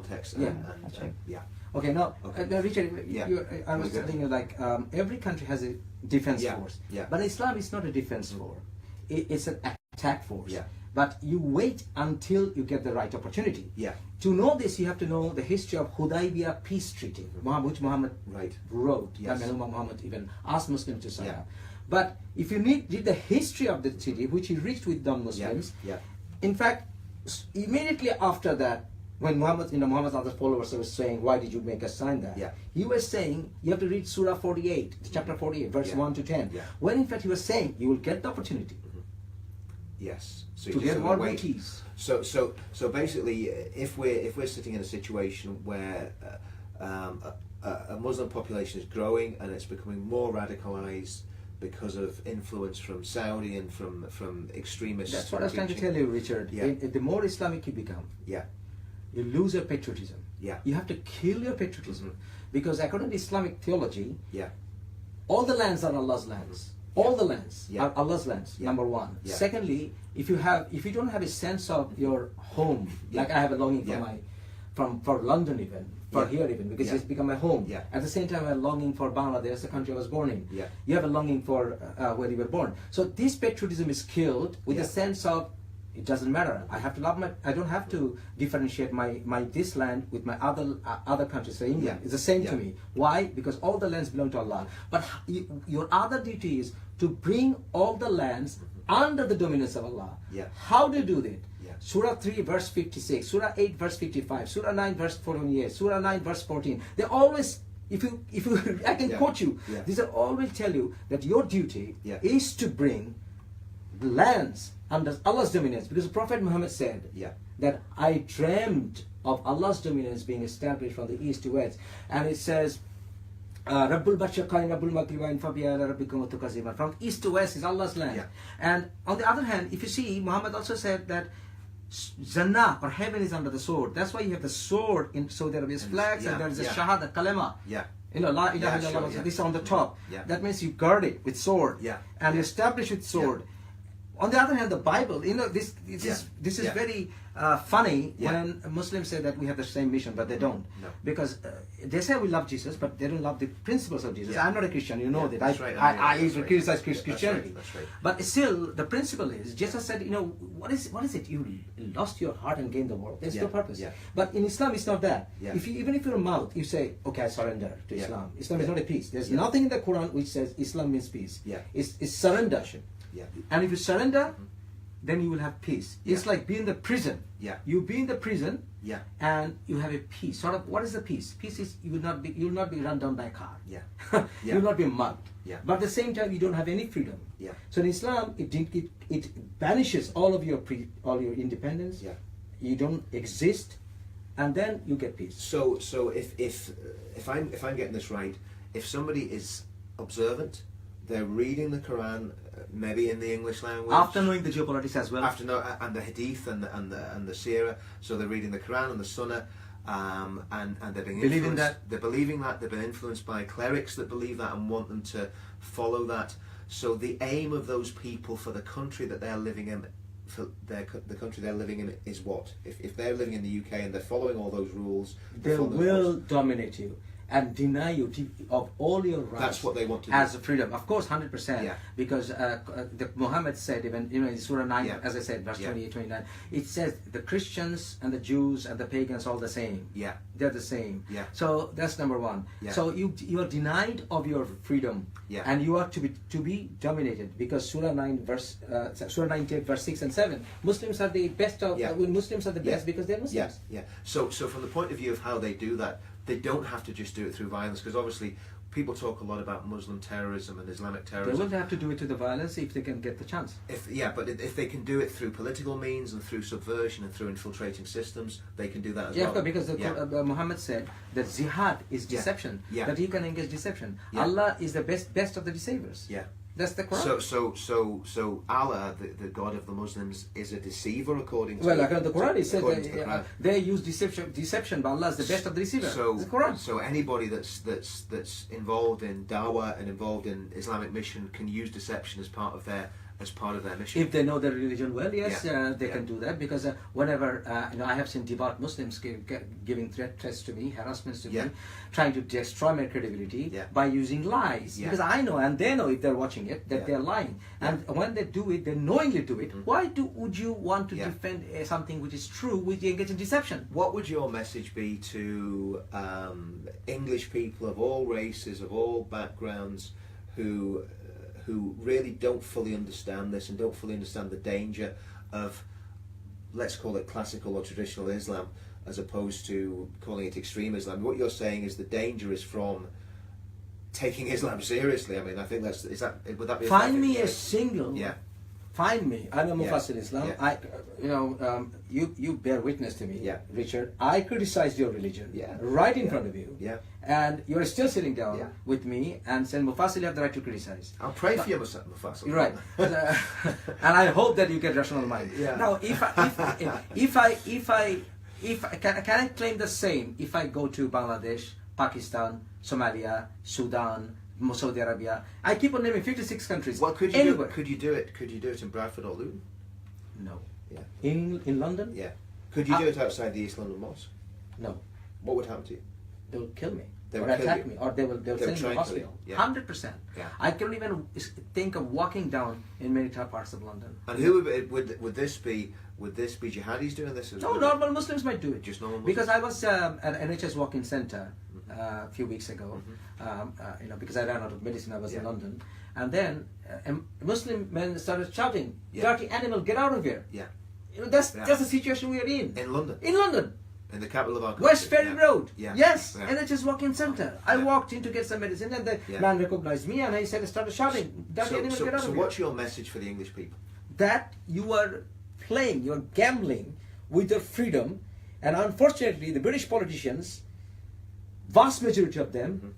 context. Yeah, that's right. Yeah. Okay, now, Okay. Richard, Yeah. I was telling you, like, every country has a defense force. Yeah. But Islam is not a defense force. It's an attack force. Yeah. But you wait until you get the right opportunity. Yeah. To know this, you have to know the history of Hudaybiyah peace treaty, which Muhammad wrote. Yes. Muhammad even asked Muslims to sign Yeah. up. But if you read the history of the treaty, which he reached with non-Muslims, in fact, immediately after that, when Muhammad's other followers were saying, why did you make us sign that? Yeah. He was saying, you have to read Surah 48, chapter 48, verse 1 to 10. Yeah. When in fact he was saying, you will get the opportunity. Yes. So to get what it is. So basically, if we're sitting in a situation where a Muslim population is growing and it's becoming more radicalized because of influence from Saudi and from extremists. That's what I was trying to tell you, Richard. Yeah. The more Islamic you become, you lose your patriotism. Yeah. You have to kill your patriotism. Because according to Islamic theology, Yeah. all the lands are Allah's lands. All the lands are Allah's lands, number one. Yeah. Secondly, if you don't have a sense of your home, like I have a longing for for London even, for here even, because it's become my home. Yeah. At the same time, I have a longing for Bangladesh, the country I was born in. Yeah. You have a longing for where you were born. So this patriotism is killed with a sense of, it doesn't matter. I have to love I don't have to differentiate my this land with my other countries. So England is the same to me. Why? Because all the lands belong to Allah. But your other duty is to bring all the lands under the dominance of Allah. Yeah. How do you do that? Yeah. Surah 3 verse 56, Surah 8 verse 55, Surah 9 verse 48, Surah 9 verse 14. They always, if you I can quote you. Yeah. These are always tell you that your duty is to bring lands under Allah's dominance, because the Prophet Muhammad said that I dreamt of Allah's dominance being established from the east to west, and it says Rabbul Bashaqain, Rabbul Maghribain, Fabiyala Rabbikum Tukaziman. From east to west is Allah's land. And on the other hand, if you see, Muhammad also said that Jannah or heaven is under the sword. That's why you have the sword in Saudi Arabia's flags, and there is a Shahada Kalema. You know, La ilaha illallah, this is on the top. That means you guard it with sword, and you establish with sword. On the other hand, the Bible, you know, this is very funny when Muslims say that we have the same mission, but they don't. No. Because they say we love Jesus, but they don't love the principles of Jesus. I'm not a Christian, you know that. That's right. I usually criticize Christianity. That's right. But still, the principle is, Jesus said, you know, what is it? You lost your heart and gained the world. There's no purpose. But in Islam, it's not that. Even if your mouth, you say, okay, I surrender to Islam. Islam is not a peace. There's nothing in the Quran which says Islam means peace. It's surrender. And if you surrender, then you will have peace. It's like being in the prison. You be in the prison, and you have a peace. Sort of, what is the peace? Peace is you will not be run down by a car. You will not be mugged. But at the same time, you don't have any freedom. So in Islam, it banishes all of your independence. You don't exist, and then you get peace. So if I'm getting this right, if somebody is observant, they're reading the Quran, maybe in the English language. After knowing the geopolitics as well. And the Hadith and the Sirah, so they're reading the Quran and the Sunnah, and they're being believing that. They're believing that. They've been influenced by clerics that believe that and want them to follow that. So the aim of those people for the country that they're living in, the country they're living in, is what? If they're living in the UK and they're following all those rules, they will dominate you and deny you of all your rights. That's what they want to do. As a freedom, of course, 100%. Because Muhammad said, even in Surah 9, as I said, verse 28, 29, it says the Christians and the Jews and the pagans all the same. They're the same. So that's number one. So you are denied of your freedom, and you are to be dominated, because Surah 9 verse 6 and 7. Muslims are the best of Muslims are the best because they're Muslims. So from the point of view of how they do that, they don't have to just do it through violence, because obviously people talk a lot about Muslim terrorism and Islamic terrorism. They will have to do it to the violence if they can get the chance. But if they can do it through political means and through subversion and through infiltrating systems, they can do that as well. Because Muhammad said that jihad is deception, that he can engage deception. Allah is the best of the deceivers. That's the Quran. So Allah, the God of the Muslims, is a deceiver according to. Well, according to the Quran, it says they use deception, but Allah is the best of the deceivers. The Quran. So anybody that's involved in dawah and involved in Islamic mission can use deception as part of their as part of their mission. If they know their religion well, yes, they Yeah. can do that, because whenever I have seen devout Muslims giving threats to me, harassments to Yeah. me, trying to destroy my credibility Yeah. by using lies, Yeah. because I know and they know if they're watching it that Yeah. they're lying, and when they do it, they knowingly do it. Why would you want to Yeah. defend something which is true, which you engage in deception? What would your message be to English people of all races, of all backgrounds, who really don't fully understand this and don't fully understand the danger of, let's call it classical or traditional Islam, as opposed to calling it extreme Islam? What you're saying is the danger is from taking Islam seriously. I mean, I think would that be Find me a single. Yeah. Find me. I'm a Yeah. Mufassil Islam. Yeah. You bear witness to me, Yeah. Richard. I criticized your religion, Yeah. right in Yeah. front of you, Yeah. and you're still sitting down Yeah. with me and saying, Mufassil, you have the right to criticize. I'll pray for you, Mufassil. You're right, and I hope that you get rational mind. Yeah. Now, can I claim the same if I go to Bangladesh, Pakistan, Somalia, Sudan, Saudi Arabia? I keep on naming 56 countries. Well, could you anywhere. could you do it? Could you do it in Bradford or Luton? No. Yeah. In London? Yeah. Could you do it outside the East London Mosque? No. What would happen to you? They will kill me. They Or will kill attack you. me. Or they will They will send me try to and kill you. hospital. Yeah. 100%. Yeah. I can't even think of walking down in many parts of London. And who would this be? Would this be jihadis doing this as No, well? normal Muslims might do it. Just normal Because Muslims? I was at NHS walk-in centre a few weeks ago, because I ran out of medicine. I was in Yeah. London, and then Muslim men started shouting, Yeah. "Dirty animal, get out of here!" Yeah. That's Yeah. the situation we are in. In London. In London. In the capital of our country. West Ferry Yeah. Road. Yeah. Yes, Yeah. NHS walk-in centre. I Yeah. walked in to get some medicine, and the Yeah. man recognized me, and I started shouting, "Dirty animal, get out So of what's here!" your message for the English people? That you are playing, you're gambling with your freedom, and unfortunately, the British politicians, vast majority of them,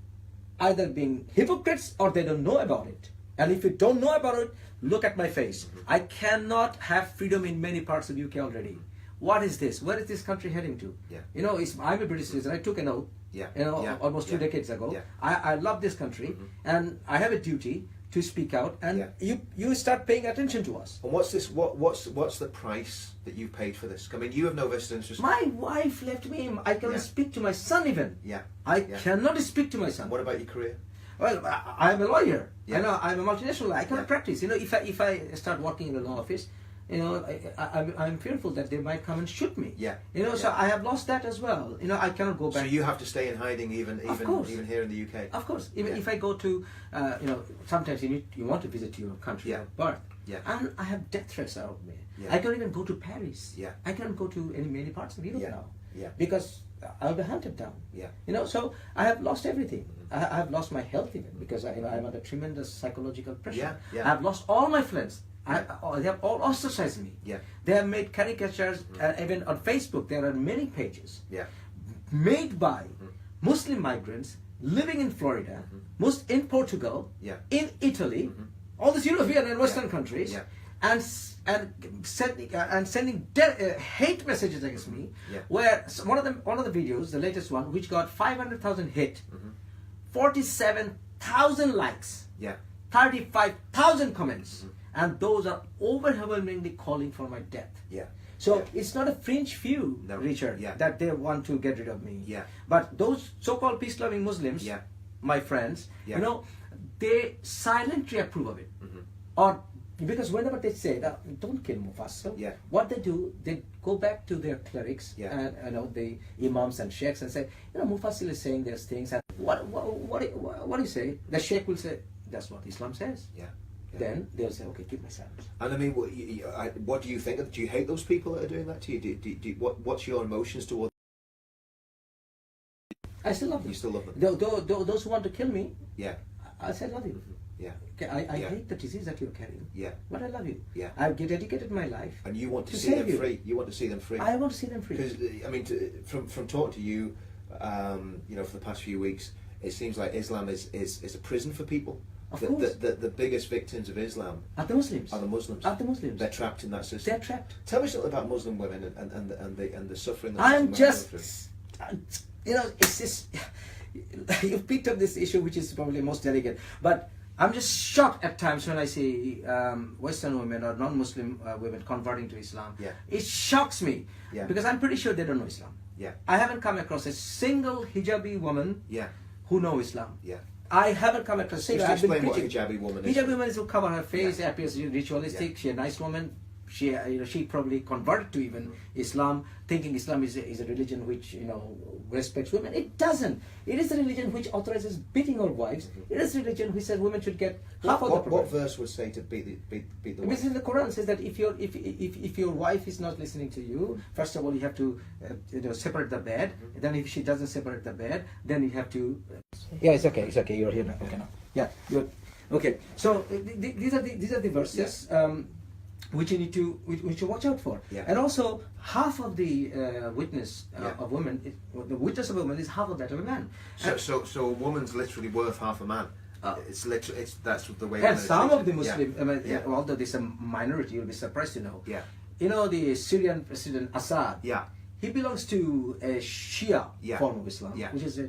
either being hypocrites or they don't know about it. And if you don't know about it, look at my face. I cannot have freedom in many parts of UK already. What is this? Where is this country heading to? Yeah. I'm a British citizen. I took an oath. Yeah. You almost 2 Yeah. decades ago. Yeah. I love this country, and I have a duty to speak out. And Yeah. you start paying attention to us. And what's this? What's the price that you've paid for this? I mean, you have no vested interest. My wife left me. I cannot Yeah. speak to my son even. Yeah. I Yeah. cannot speak to my son. What about your career? Well, I'm a lawyer. Yeah. I'm a multinational. I cannot Yeah. practice. If I start working in a law office, I'm fearful that they might come and shoot me. Yeah. So Yeah. I have lost that as well. I cannot go back. So you have to stay in hiding even course. even here in the UK. Of course, even Yeah. if I go to, sometimes you want to visit your country Yeah. of birth, Yeah. and I have death threats out of me. Yeah. I can't even go to Paris. Yeah. I can't go to many parts of Europe Yeah. now. Yeah. Because I'll be hunted down. Yeah. So I have lost everything. I have lost my health even because I'm under tremendous psychological pressure. Yeah, yeah. I have lost all my friends. They have all ostracized me. Yeah. They have made caricatures, even on Facebook. There are many pages Yeah. made by Muslim migrants living in Florida, in Portugal, Yeah. in Italy, all these European and Western Yeah. countries, Yeah. and sending hate messages against me. Yeah. Where one of the videos, the latest one, which got 500,000 hit, 47,000 likes, Yeah. 35,000 comments, and those are overwhelmingly calling for my death. Yeah. So Yeah. it's not a fringe few, No. Richard, Yeah. that they want to get rid of me. Yeah. But those so-called peace-loving Muslims, Yeah. my friends, Yeah. they silently approve of it. Or because whenever they say that, don't kill Mufassil, Yeah. what they do, they go back to their clerics Yeah. and the imams and sheikhs and say, Mufassil is saying these things, and what do you say? The sheikh will say, that's what Islam says. Yeah. Yeah. Then they'll say, okay, keep my silence. And I mean, what do you think? Do you hate those people that are doing that to you? What's your emotions towards? I still love them. You still love them? Those who want to kill me, Yeah. I said love you. Yeah. Okay, I Yeah. hate the disease that you're carrying, Yeah. but I love you. Yeah. I've dedicated my life. And you want to To see save them you. free. You want to see them free. I want to see them free. Because I mean, from talking to you, for the past few weeks, it seems like Islam is a prison for people. Of course. The biggest victims of Islam Are the Muslims? are the Muslims. Are the Muslims? They're trapped in that system. They're trapped. Tell me something about Muslim women and the suffering that I'm Muslim women go just, through. it's this. You've picked up this issue, which is probably most delicate, but I'm just shocked at times when I see Western women or non-Muslim women converting to Islam. Yeah. It shocks me Yeah. because I'm pretty sure they don't know Islam. Yeah. I haven't come across a single hijabi woman Yeah. who know Islam. Yeah. I haven't come across a single. Just I've been explain what a preaching. hijabi woman is. Hijabi woman is who cover her face, Yeah. appears ritualistic. Yeah. She's a nice woman. She probably converted to even Islam, thinking Islam is a religion which respects women. It doesn't. It is a religion which authorizes beating our wives. It is a religion which says women should get half of the property. What verse would say to beat the Because wife? in the Quran says that if your wife is not listening to you, first of all you have to separate the bed. Then if she doesn't separate the bed, then you have to. Yeah, it's okay. It's okay. You're here now. Okay, now. Yeah, you're okay. So these are the verses. Which you need to watch out for. Yeah. And also half of the witness Yeah. of women, the witness of a woman is half of that of a man. So a woman's literally worth half a man. It's literally that's the way. And women are some of the treated. Muslim, Yeah. although there's a minority, you'll be surprised to know. Yeah. The Syrian President Assad. Yeah. He belongs to a Shia Yeah. form of Islam, Yeah. which is a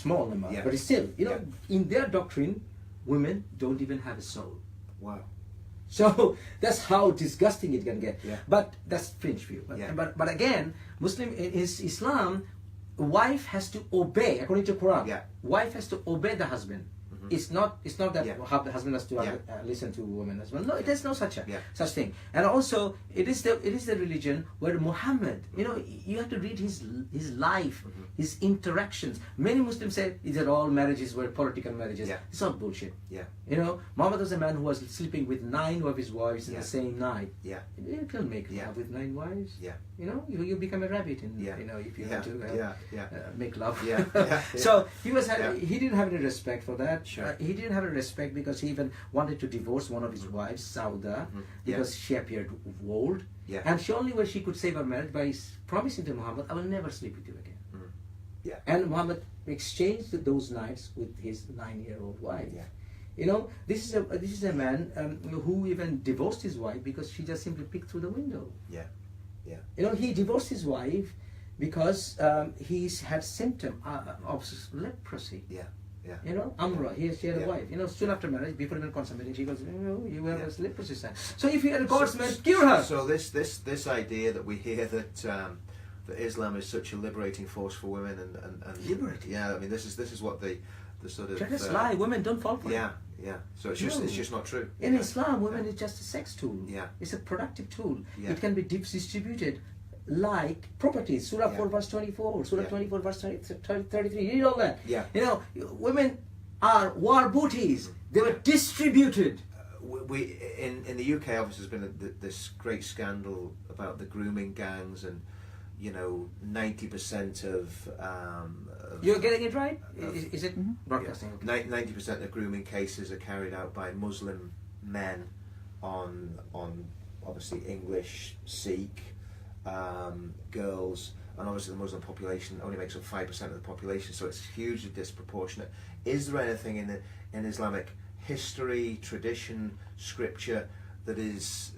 small number, Yeah. but it's still, Yeah. in their doctrine, women don't even have a soul. Wow. So that's how disgusting it can get. Yeah. But that's fringe view. But again, Muslim is Islam. Wife has to obey according to Quran. Yeah. Wife has to obey the husband. It's not that Yeah. the husband has to listen to women as well. No, Yeah. there's no such Yeah. such thing. And also, it is the religion where Muhammad. You have to read his life, his interactions. Many Muslims say these are all marriages were political marriages. Yeah. It's all bullshit. Yeah. Muhammad was a man who was sleeping with 9 of his wives in Yeah. the same night. Yeah. You can make Yeah. love with 9 wives. Yeah. You become a rabbit if you Yeah. want to Yeah. make love. Yeah. Yeah. So he Yeah. he didn't have any respect for that. Sure. He didn't have any respect because he even wanted to divorce one of his wives, Sauda, because she appeared old. Yeah. And she only way she could save her marriage by promising to Muhammad, I will never sleep with you again. Yeah. And Muhammad exchanged those nights with his 9-year-old wife. Yeah. This is a man who even divorced his wife because she just simply peeked through the window. Yeah. Yeah. He divorced his wife because he's had symptom of leprosy. Yeah. Yeah. Amra, she had a Yeah. wife. Soon after marriage, before even consummating, she goes, you have a leprosy sign. Yeah. So if you are God's man, cure her. So this idea that we hear that Islam is such a liberating force for women and Liberating? Yeah, I mean this is what the sort of That's lie. Women don't fall for it. yeah. So it's just not true. In Islam, women is just a sex tool. Yeah. It's a productive tool. Yeah. It can be distributed like properties. Surah 4 Yeah. verse 24, Surah Yeah. 24 verse 33. You read all that. Yeah. Women are war booties. They were distributed. We in the UK obviously there's been this great scandal about the grooming gangs and 90% of You're getting it right? Is it broadcasting? Okay. 90% of grooming cases are carried out by Muslim men on obviously English, Sikh girls, and obviously the Muslim population only makes up 5% of the population, so it's hugely disproportionate. Is there anything in Islamic history, tradition, scripture that is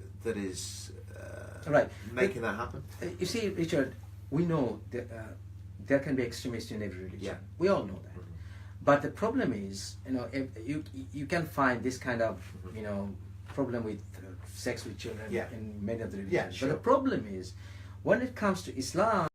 Right. making that happen? You see, Richard, we know that there can be extremists in every religion. Yeah. We all know that. But the problem is, if you can find this kind of, problem with sex with children Yeah. in many of the religions. Yeah, sure. But the problem is, when it comes to Islam,